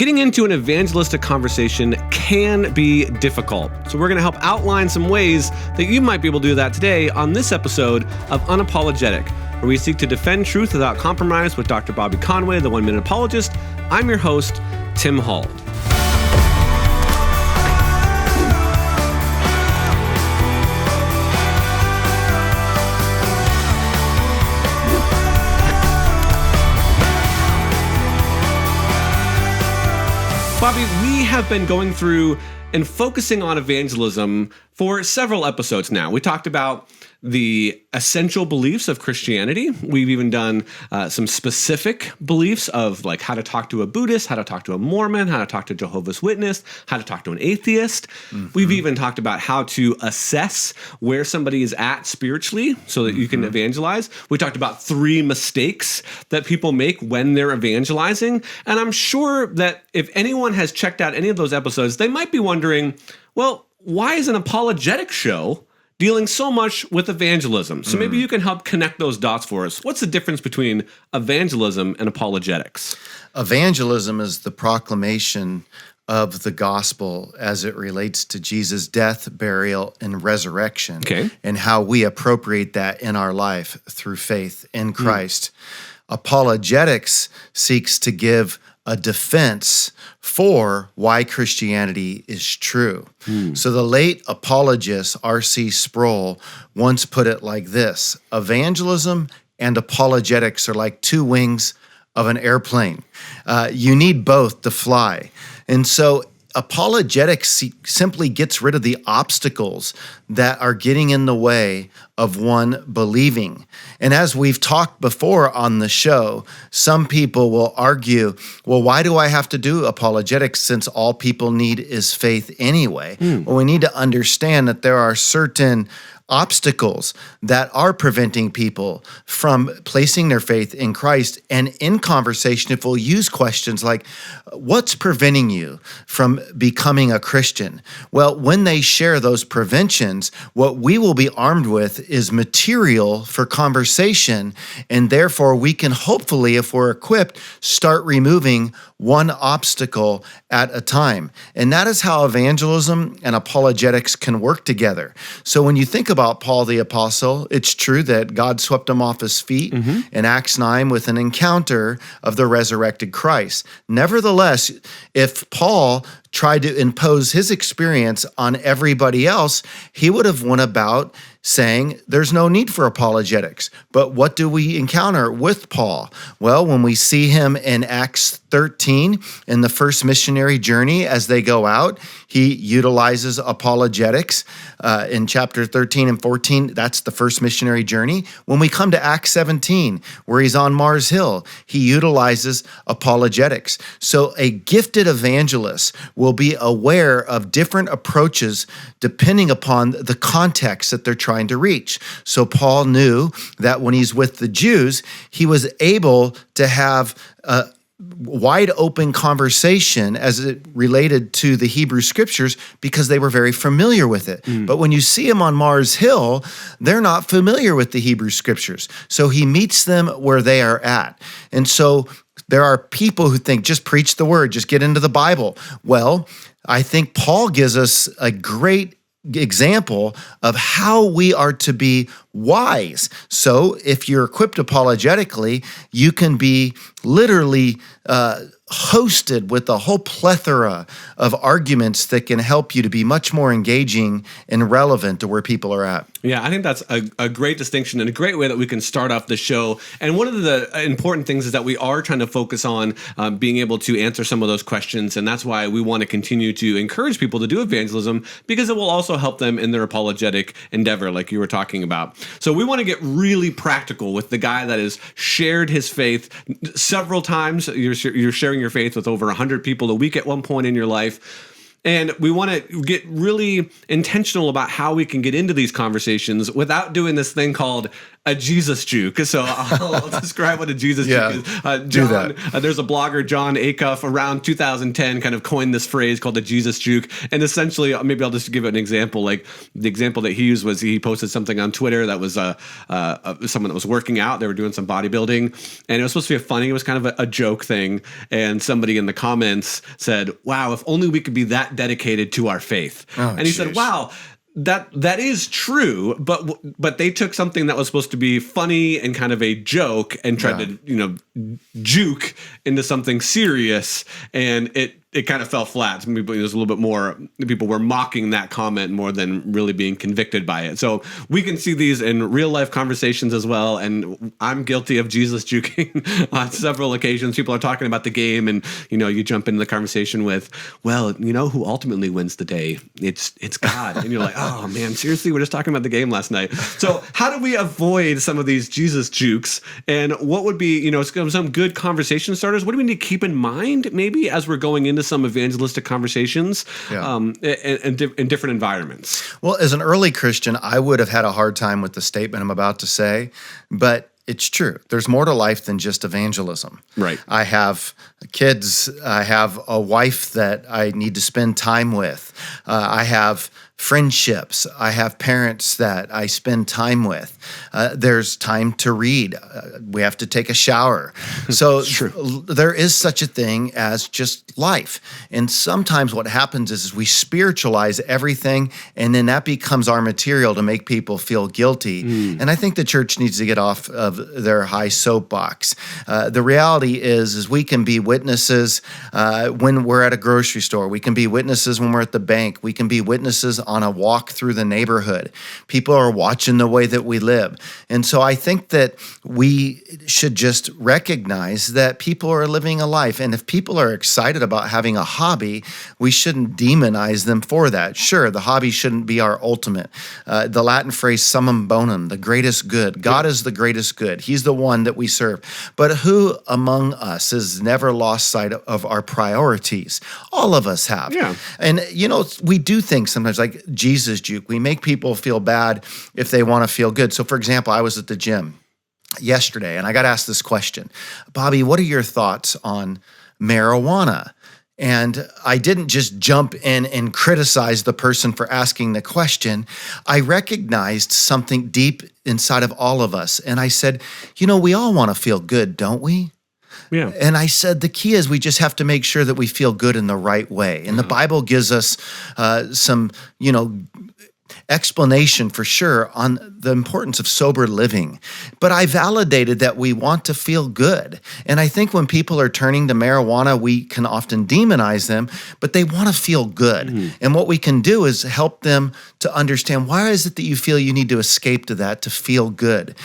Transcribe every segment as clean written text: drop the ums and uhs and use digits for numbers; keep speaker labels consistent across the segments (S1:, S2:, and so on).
S1: Getting into an evangelistic conversation can be difficult, so we're going to help outline some ways that you might be able to do that today on this episode of Unapologetic, where we seek to defend truth without compromise with Dr. Bobby Conway, the One Minute Apologist. I'm your host, Tim Hall. Bobby, we have been going through and focusing on evangelism for several episodes now. We talked about the essential beliefs of Christianity. We've even done some specific beliefs of like how to talk to a Buddhist, how to talk to a Mormon, how to talk to a Jehovah's Witness, how to talk to an atheist. Mm-hmm. We've even talked about how to assess where somebody is at spiritually so that you can evangelize. We talked about 3 mistakes that people make when they're evangelizing. And I'm sure that if anyone has checked out any of those episodes, they might be wondering, well, why is an apologetic show dealing so much with evangelism? So maybe you can help connect those dots for us. What's the difference between evangelism and apologetics?
S2: Evangelism is the proclamation of the gospel as it relates to Jesus' death, burial, and resurrection, and how we appropriate that in our life through faith in Christ. Apologetics seeks to give a defense for why Christianity is true. So the late apologist R.C. Sproul once put it like this: evangelism and apologetics are like 2 wings of an airplane. You need both to fly. And so apologetics simply gets rid of the obstacles that are getting in the way of one believing. And as we've talked before on the show, some people will argue, well, why do I have to do apologetics since all people need is faith anyway? Well, we need to understand that there are certain obstacles that are preventing people from placing their faith in Christ. And in conversation, if we'll use questions like, what's preventing you from becoming a Christian? Well, when they share those preventions, what we will be armed with is material for conversation. And therefore, we can hopefully, if we're equipped, start removing one obstacle at a time. And that is how evangelism and apologetics can work together. So when you think about Paul the Apostle, it's true that God swept him off his feet in Acts 9 with an encounter of the resurrected Christ. Nevertheless, if Paul tried to impose his experience on everybody else, he would have went about saying there's no need for apologetics. But what do we encounter with Paul? Well, when we see him in Acts 13 in the first missionary journey as they go out, he utilizes apologetics. In chapter 13 and 14, that's the first missionary journey. When we come to Acts 17, where he's on Mars Hill, he utilizes apologetics. So a gifted evangelist will be aware of different approaches depending upon the context that they're trying to reach. So Paul knew that when he's with the Jews, he was able to have a wide open conversation as it related to the Hebrew scriptures because they were very familiar with it. But when you see him on Mars Hill, they're not familiar with the Hebrew scriptures. So he meets them where they are at. And so there are people who think, just preach the word, just get into the Bible. Well, I think Paul gives us a great example of how we are to be wise. So if you're equipped apologetically, you can be literally hosted with a whole plethora of arguments that can help you to be much more engaging and relevant to where people are at.
S1: Yeah, I think that's a great distinction and a great way that we can start off the show. And one of the important things is that we are trying to focus on being able to answer some of those questions. And that's why we want to continue to encourage people to do evangelism, because it will also help them in their apologetic endeavor, like you were talking about. So we want to get really practical with the guy that has shared his faith several times. You're sharing your faith with over 100 people a week at one point in your life. And we want to get really intentional about how we can get into these conversations without doing this thing called a Jesus juke. So I'll describe what a Jesus juke is.
S2: Do that.
S1: There's a blogger, John Acuff, around 2010 kind of coined this phrase called the Jesus juke. And essentially, maybe I'll just give it an example. Like the example that he used was he posted something on Twitter that was someone that was working out. They were doing some bodybuilding, and it was supposed to be funny. It was kind of a joke thing. And somebody in the comments said, "Wow, if only we could be that dedicated to our faith." And he said, "Wow, that is true, but they took something that was supposed to be funny and kind of a joke and tried to juke into something serious, and it kind of fell flat. It was a little bit more, people were mocking that comment more than really being convicted by it. So we can see these in real life conversations as well. And I'm guilty of Jesus juking on several occasions. People are talking about the game, and you jump into the conversation with, well, who ultimately wins the day? It's God. And you're like, oh man, seriously, we're just talking about the game last night. So how do we avoid some of these Jesus jukes? And what would be, some good conversation starters? What do we need to keep in mind maybe as we're going into some evangelistic conversations in different environments?
S2: Well, as an early Christian, I would have had a hard time with the statement I'm about to say, but it's true. There's more to life than just evangelism.
S1: Right.
S2: I have kids. I have a wife that I need to spend time with. I have friendships. I have parents that I spend time with. There's time to read. We have to take a shower. So there is such a thing as just life. And sometimes what happens is we spiritualize everything, and then that becomes our material to make people feel guilty. And I think the church needs to get off of their high soapbox. The reality is we can be witnesses when we're at a grocery store. We can be witnesses when we're at the bank. We can be witnesses on a walk through the neighborhood. People are watching the way that we live. And so I think that we should just recognize that people are living a life. And if people are excited about having a hobby, we shouldn't demonize them for that. Sure, the hobby shouldn't be our ultimate. The Latin phrase summum bonum, the greatest good. God is the greatest good. He's the one that we serve. But who among us has never lost sight of our priorities? All of us have.
S1: Yeah.
S2: And, we do things sometimes like Jesus juke. We make people feel bad if they want to feel good. So, for example, I was at the gym yesterday and I got asked this question, Bobby, what are your thoughts on marijuana? And I didn't just jump in and criticize the person for asking the question. I recognized something deep inside of all of us. And I said, we all want to feel good, don't we?
S1: Yeah.
S2: And I said, the key is we just have to make sure that we feel good in the right way. And the Bible gives us some, explanation for sure on the importance of sober living. But I validated that we want to feel good. And I think when people are turning to marijuana, we can often demonize them, but they want to feel good. And what we can do is help them to understand, why is it that you feel you need to escape to that to feel good?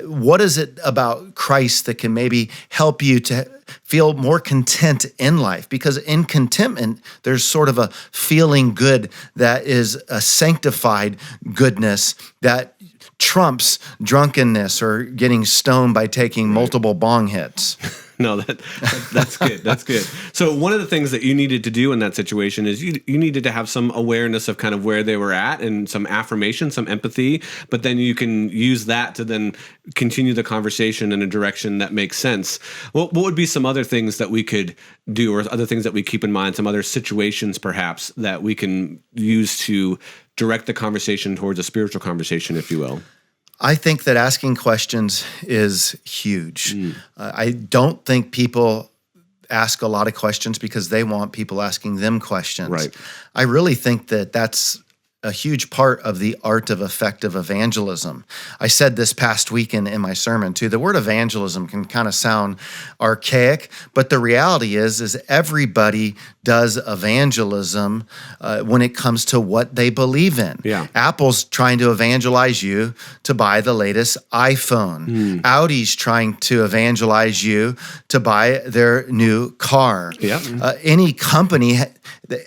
S2: What is it about Christ that can maybe help you to feel more content in life? Because in contentment, there's sort of a feeling good that is a sanctified goodness that trumps drunkenness or getting stoned by taking multiple bong hits.
S1: No, that's good. That's good. So one of the things that you needed to do in that situation is you needed to have some awareness of kind of where they were at and some affirmation, some empathy, but then you can use that to then continue the conversation in a direction that makes sense. What would be some other things that we could do, or other things that we keep in mind, some other situations perhaps that we can use to direct the conversation towards a spiritual conversation, if you will?
S2: I think that asking questions is huge. I don't think people ask a lot of questions because they want people asking them questions.
S1: Right.
S2: I really think that that's a huge part of the art of effective evangelism. I said this past weekend in my sermon too, the word evangelism can kind of sound archaic, but the reality is everybody does evangelism when it comes to what they believe in.
S1: Yeah.
S2: Apple's trying to evangelize you to buy the latest iPhone. Audi's trying to evangelize you to buy their new car.
S1: Yeah.
S2: Any company,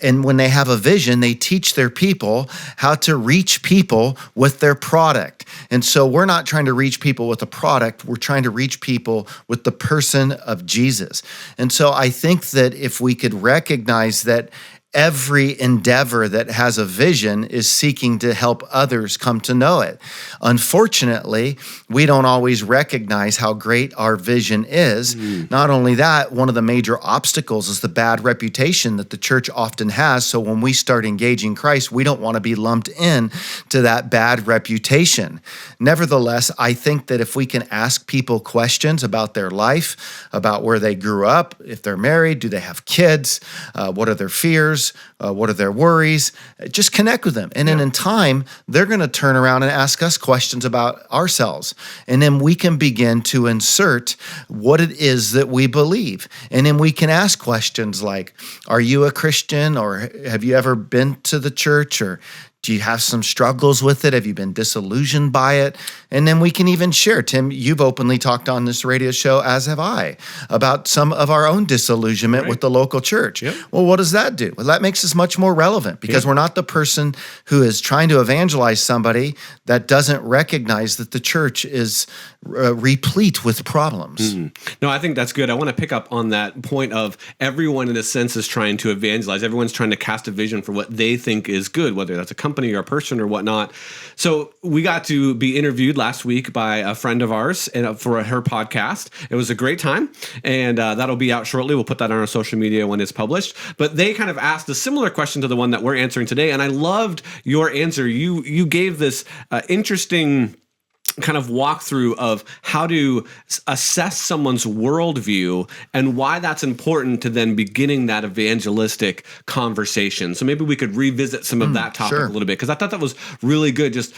S2: and when they have a vision, they teach their people how to reach people with their product. And so we're not trying to reach people with a product, we're trying to reach people with the person of Jesus. And so I think that if we could recognize that every endeavor that has a vision is seeking to help others come to know it. Unfortunately, we don't always recognize how great our vision is. Not only that, one of the major obstacles is the bad reputation that the church often has. So when we start engaging Christ, we don't want to be lumped in to that bad reputation. Nevertheless, I think that if we can ask people questions about their life, about where they grew up, if they're married, do they have kids, what are their fears, what are their worries, just connect with them. And then in time, they're going to turn around and ask us questions about ourselves. And then we can begin to insert what it is that we believe. And then we can ask questions like, are you a Christian? Or have you ever been to the church? Or do you have some struggles with it? Have you been disillusioned by it? And then we can even share. Tim, you've openly talked on this radio show, as have I, about some of our own disillusionment with the local church. Well, what does that do? Well, that makes us much more relevant because we're not the person who is trying to evangelize somebody that doesn't recognize that the church is replete with problems.
S1: No, I think that's good. I want to pick up on that point of everyone in a sense is trying to evangelize. Everyone's trying to cast a vision for what they think is good, whether that's a company or a person or whatnot. So we got to be interviewed last week by a friend of ours for her podcast. It was a great time, and that'll be out shortly. We'll put that on our social media when it's published. But they kind of asked a similar question to the one that we're answering today, and I loved your answer. You gave this interesting kind of walkthrough of how to assess someone's worldview and why that's important to then beginning that evangelistic conversation. So maybe we could revisit some of that topic a little bit, because I thought that was really good. Just,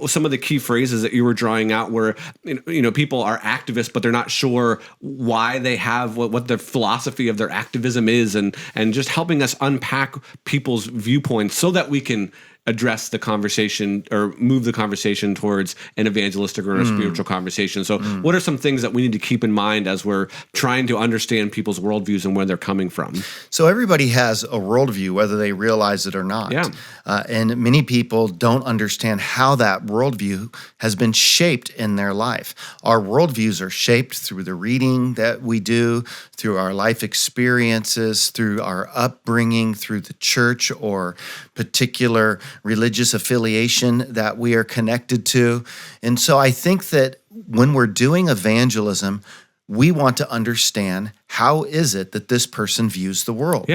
S1: some of the key phrases that you were drawing out where, people are activists, but they're not sure why they have what their philosophy of their activism is, and just helping us unpack people's viewpoints so that we can address the conversation or move the conversation towards an evangelistic or a spiritual conversation. So what are some things that we need to keep in mind as we're trying to understand people's worldviews and where they're coming from?
S2: So everybody has a worldview, whether they realize it or not. And many people don't understand how that worldview has been shaped in their life. Our worldviews are shaped through the reading that we do, through our life experiences, through our upbringing, through the church or particular religious affiliation that we are connected to. And so I think that when we're doing evangelism, we want to understand, how is it that this person views the world?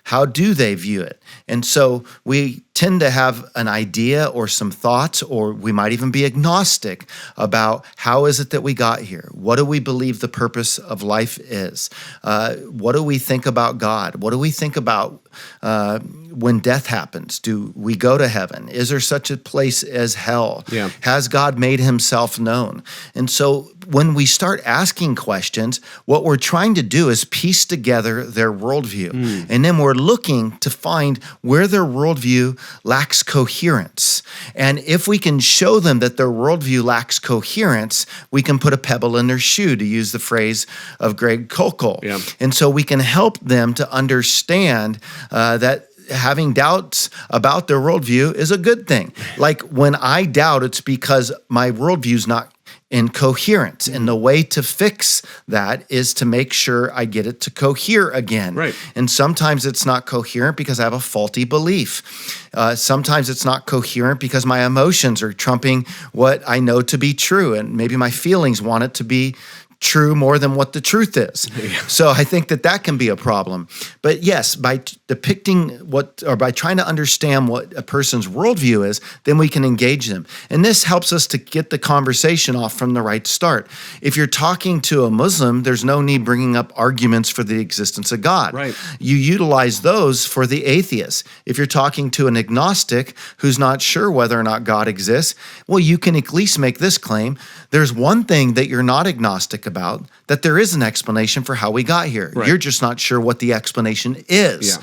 S2: How do they view it? And so we tend to have an idea or some thoughts, or we might even be agnostic about how is it that we got here? What do we believe the purpose of life is? What do we think about God? What do we think about when death happens? Do we go to heaven? Is there such a place as hell? Has God made himself known? And so when we start asking questions, what we're trying to do is piece together their worldview. And then we're looking to find where their worldview lacks coherence. And if we can show them that their worldview lacks coherence, we can put a pebble in their shoe, to use the phrase of Greg Koukl. And so we can help them to understand that having doubts about their worldview is a good thing. Like when I doubt, it's because my worldview is not in coherence. And the way to fix that is to make sure I get it to cohere again. And sometimes it's not coherent because I have a faulty belief. Sometimes it's not coherent because my emotions are trumping what I know to be true. And maybe my feelings want it to be true more than what the truth is. So I think that can be a problem. But yes, by depicting by trying to understand what a person's worldview is, then we can engage them. And this helps us to get the conversation off from the right start. If you're talking to a Muslim, there's no need bringing up arguments for the existence of God. You utilize those for the atheist. If you're talking to an agnostic who's not sure whether or not God exists, well, you can at least make this claim. There's one thing that you're not agnostic about, that there is an explanation for how we got here. You're just not sure what the explanation is.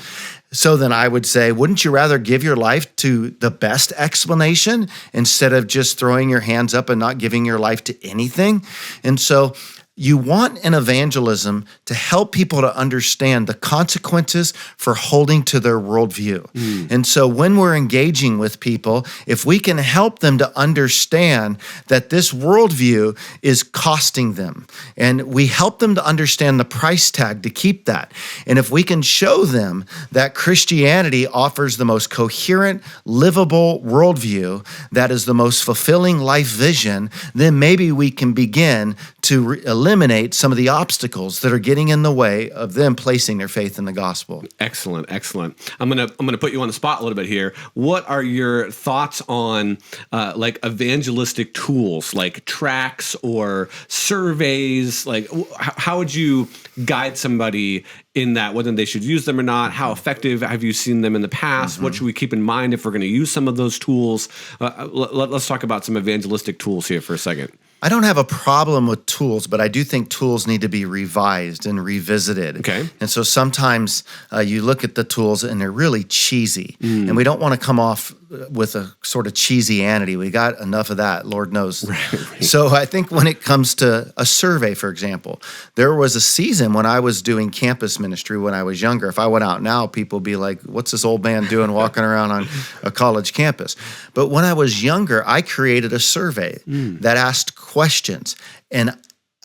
S2: So then I would say, wouldn't you rather give your life to the best explanation instead of just throwing your hands up and not giving your life to anything? And so you want in evangelism to help people to understand the consequences for holding to their worldview. And so when we're engaging with people, if we can help them to understand that this worldview is costing them, and we help them to understand the price tag to keep that, and if we can show them that Christianity offers the most coherent, livable worldview that is the most fulfilling life vision, then maybe we can begin to eliminate some of the obstacles that are getting in the way of them placing their faith in the gospel.
S1: Excellent, excellent. I'm gonna put you on the spot a little bit here. What are your thoughts on like evangelistic tools, like tracts or surveys? Like, how would you guide somebody in that, whether they should use them or not? How effective have you seen them in the past? What should we keep in mind if we're going to use some of those tools? Let's talk about some evangelistic tools here for a second.
S2: I don't have a problem with tools, but I do think tools need to be revised and revisited.
S1: Okay.
S2: And so sometimes you look at the tools and they're really cheesy, and we don't want to come off with a sort of cheesianity. We got enough of that, Lord knows. Right. So I think when it comes to a survey, for example, there was a season when I was doing campus ministry when I was younger. If I went out now, people would be like, what's this old man doing walking around on a college campus? But when I was younger, I created a survey that asked questions. And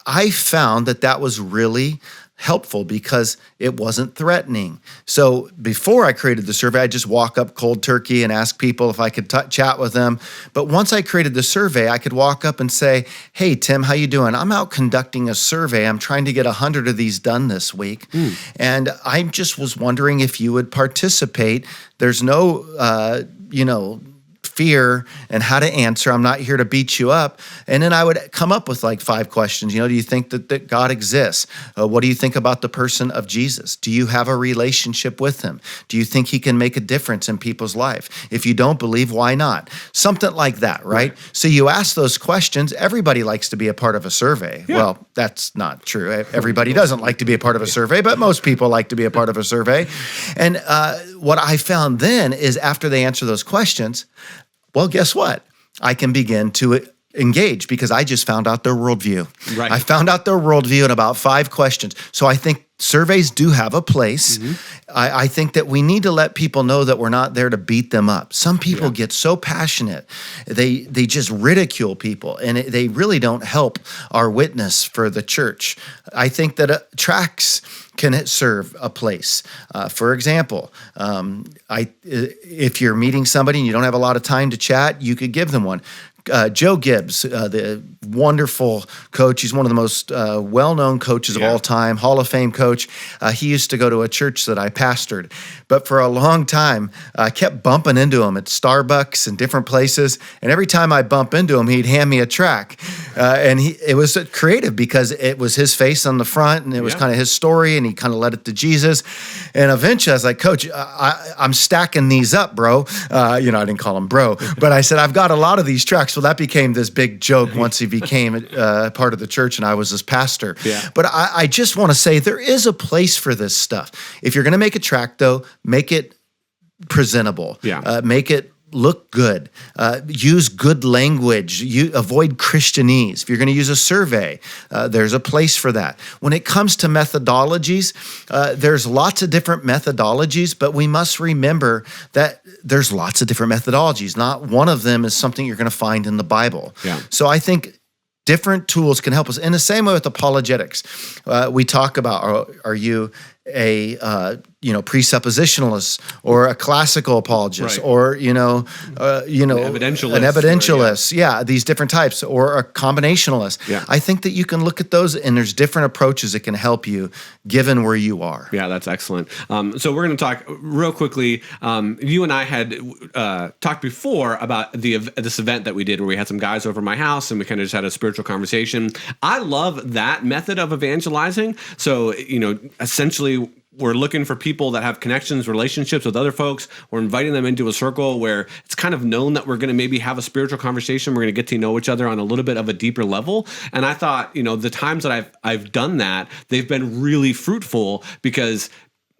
S2: I found that that was really helpful because it wasn't threatening. So before I created the survey, I just walk up cold turkey and ask people if I could chat with them. But once I created the survey, I could walk up and say, hey, Tim, how you doing? I'm out conducting a survey. I'm trying to get 100 of these done this week. And I just was wondering if you would participate. There's no, fear and how to answer. I'm not here to beat you up. And then I would come up with like 5 questions. Do you think that God exists? What do you think about the person of Jesus? Do you have a relationship with him? Do you think he can make a difference in people's life? If you don't believe, why not? Something like that, right? So you ask those questions. Everybody likes to be a part of a survey. Yeah. Well, that's not true. Everybody doesn't like to be a part of a survey, but most people like to be a part of a survey. And what I found then is after they answer those questions, well, guess what? I can begin to engage because I just found out their worldview. Right. I found out their worldview in about 5 questions. So I think surveys do have a place. I think that we need to let people know that we're not there to beat them up. Some people get so passionate. They just ridicule people, and they really don't help our witness for the church. I think that tracts can serve a place. For example, if you're meeting somebody and you don't have a lot of time to chat, you could give them one. Joe Gibbs, the wonderful coach. He's one of the most well-known coaches of all time, Hall of Fame coach. He used to go to a church that I pastored. But for a long time, I kept bumping into him at Starbucks and different places. And every time I bump into him, he'd hand me a tract. And it was creative because it was his face on the front, and it was kind of his story, and he kind of led it to Jesus. And eventually I was like, Coach, I'm stacking these up, bro. I didn't call him bro, but I said, I've got a lot of these tracts. So that became this big joke once he became part of the church and I was his pastor. Yeah. But I just want to say there is a place for this stuff. If you're going to make a tract, though, make it presentable. Make it look good. Use good language. Avoid Christianese. If you're going to use a survey, there's a place for that. When it comes to methodologies, there's lots of different methodologies, but we must remember that there's lots of different methodologies. Not one of them is something you're going to find in the Bible. So I think different tools can help us. In the same way with apologetics, we talk about, are you a presuppositionalist or a classical apologist, or an evidentialist, these different types, or a combinationalist. I think that you can look at those, and there's different approaches that can help you given where you are.
S1: That's excellent. So we're going to talk real quickly. You and I had talked before about this event that we did where we had some guys over my house and we kind of just had a spiritual conversation. I love that method of evangelizing. So, essentially, we're looking for people that have connections, relationships with other folks. We're inviting them into a circle where it's kind of known that we're going to maybe have a spiritual conversation. We're going to get to know each other on a little bit of a deeper level. And I thought, the times that I've done that, they've been really fruitful because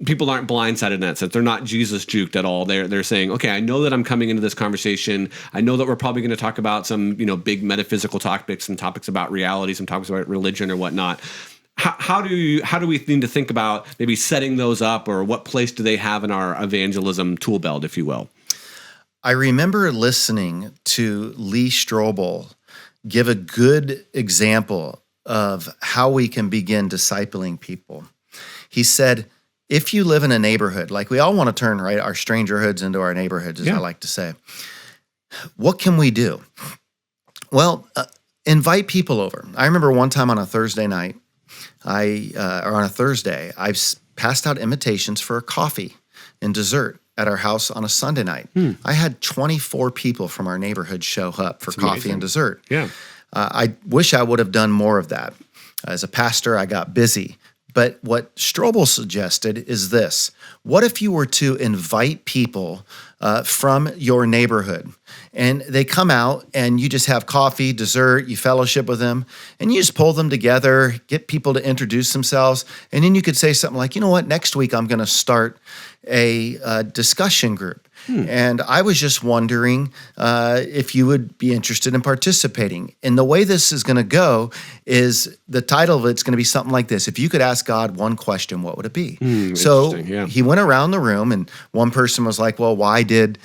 S1: people aren't blindsided in that sense. They're not Jesus juked at all. They're saying, okay, I know that I'm coming into this conversation. I know that we're probably going to talk about some, big metaphysical topics, some topics about reality, some topics about religion or whatnot. How do we need to think about maybe setting those up, or what place do they have in our evangelism tool belt, if you will?
S2: I remember listening to Lee Strobel give a good example of how we can begin discipling people. He said, if you live in a neighborhood, like we all want to turn our strangerhoods into our neighborhoods, as I like to say, what can we do? Well, invite people over. I remember one time on a Thursday night, or on a Thursday, I passed out invitations for a coffee and dessert at our house on a Sunday night. I had 24 people from our neighborhood show up for coffee and dessert.
S1: Yeah.
S2: I wish I would have done more of that. As a pastor, I got busy. But what Strobel suggested is this. What if you were to invite people from your neighborhood, and they come out and you just have coffee, dessert, you fellowship with them, and you just pull them together, get people to introduce themselves, and then you could say something like, you know what, next week I'm going to start a discussion group. And I was just wondering if you would be interested in participating. And the way this is going to go is the title of it's going to be something like this. If you could ask God one question, what would it be? So he went around the room, and one person was like, well, why did,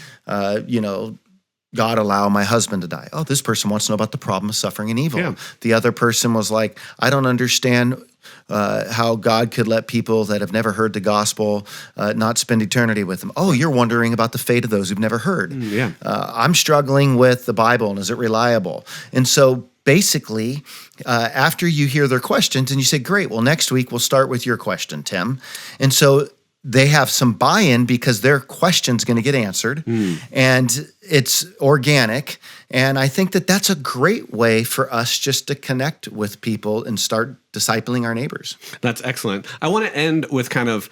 S2: God allow my husband to die? Oh, this person wants to know about the problem of suffering and evil. Yeah. The other person was like, I don't understand how God could let people that have never heard the gospel not spend eternity with him. Oh, you're wondering about the fate of those who've never heard. I'm struggling with the Bible, and is it reliable? And so basically, after you hear their questions and you say, great, well, next week we'll start with your question, Tim. And so they have some buy-in because their question's going to get answered, and it's organic. And I think that that's a great way for us just to connect with people and start discipling our neighbors.
S1: That's excellent. I want to end with kind of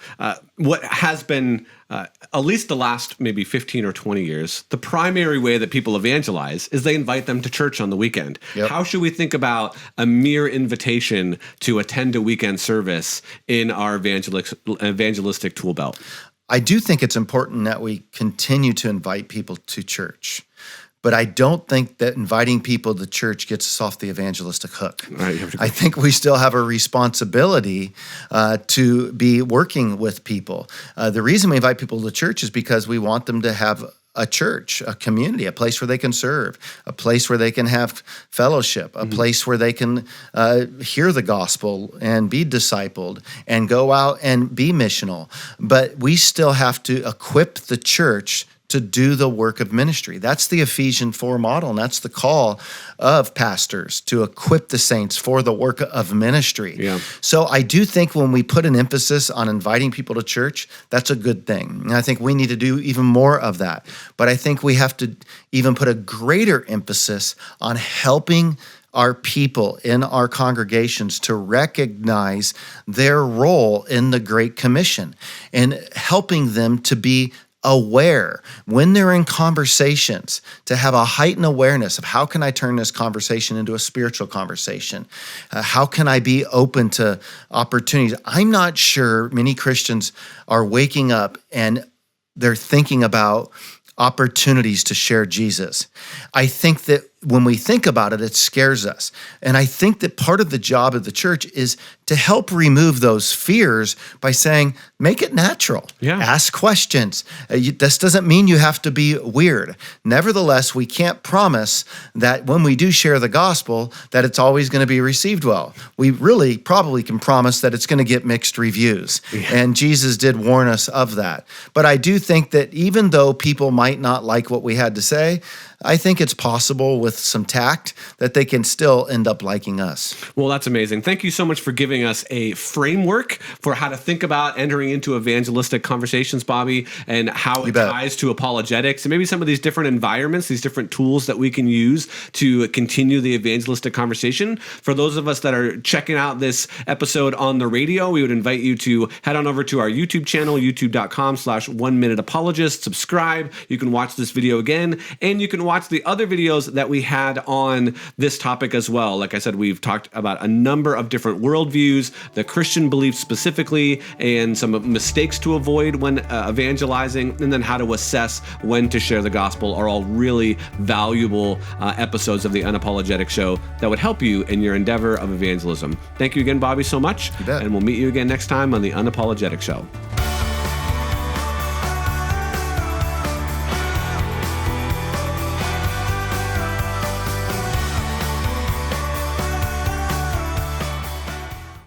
S1: what has been, at least the last maybe 15 or 20 years, the primary way that people evangelize is they invite them to church on the weekend. Yep. How should we think about a mere invitation to attend a weekend service in our evangelistic tool belt?
S2: I do think it's important that we continue to invite people to church. But I don't think that inviting people to church gets us off the evangelistic hook. Right, I think we still have a responsibility to be working with people. The reason we invite people to church is because we want them to have a church, a community, a place where they can serve, a place where they can have fellowship, a place where they can hear the gospel and be discipled and go out and be missional. But we still have to equip the church to do the work of ministry. That's the Ephesians 4 model, and that's the call of pastors, to equip the saints for the work of ministry. Yeah. So I do think when we put an emphasis on inviting people to church, that's a good thing. And I think we need to do even more of that. But I think we have to even put a greater emphasis on helping our people in our congregations to recognize their role in the Great Commission and helping them to be aware when they're in conversations, to have a heightened awareness of how can I turn this conversation into a spiritual conversation? How can I be open to opportunities? I'm not sure many Christians are waking up and they're thinking about opportunities to share Jesus. I think that when we think about it, it scares us. And I think that part of the job of the church is to help remove those fears by saying, make it natural. Yeah. Ask questions. This doesn't mean you have to be weird. Nevertheless, we can't promise that when we do share the gospel, that it's always going to be received well. We really probably can promise that it's going to get mixed reviews. Yeah. And Jesus did warn us of that. But I do think that even though people might not like what we had to say, I think it's possible with some tact that they can still end up liking us.
S1: Well, that's amazing. Thank you so much for giving us a framework for how to think about entering into evangelistic conversations, Bobby, and how it ties to apologetics and maybe some of these different environments, these different tools that we can use to continue the evangelistic conversation. For those of us that are checking out this episode on the radio, we would invite you to head on over to our YouTube channel, youtube.com/One Minute Apologist, subscribe. You can watch this video again, and you can watch the other videos that we had on this topic as well. Like I said, we've talked about a number of different worldviews, the Christian beliefs specifically, and some mistakes to avoid when evangelizing, and then how to assess when to share the gospel are all really valuable episodes of the Unapologetic show that would help you in your endeavor of evangelism. Thank you again, Bobby, so much.
S2: You bet.
S1: And we'll meet you again next time on the Unapologetic show.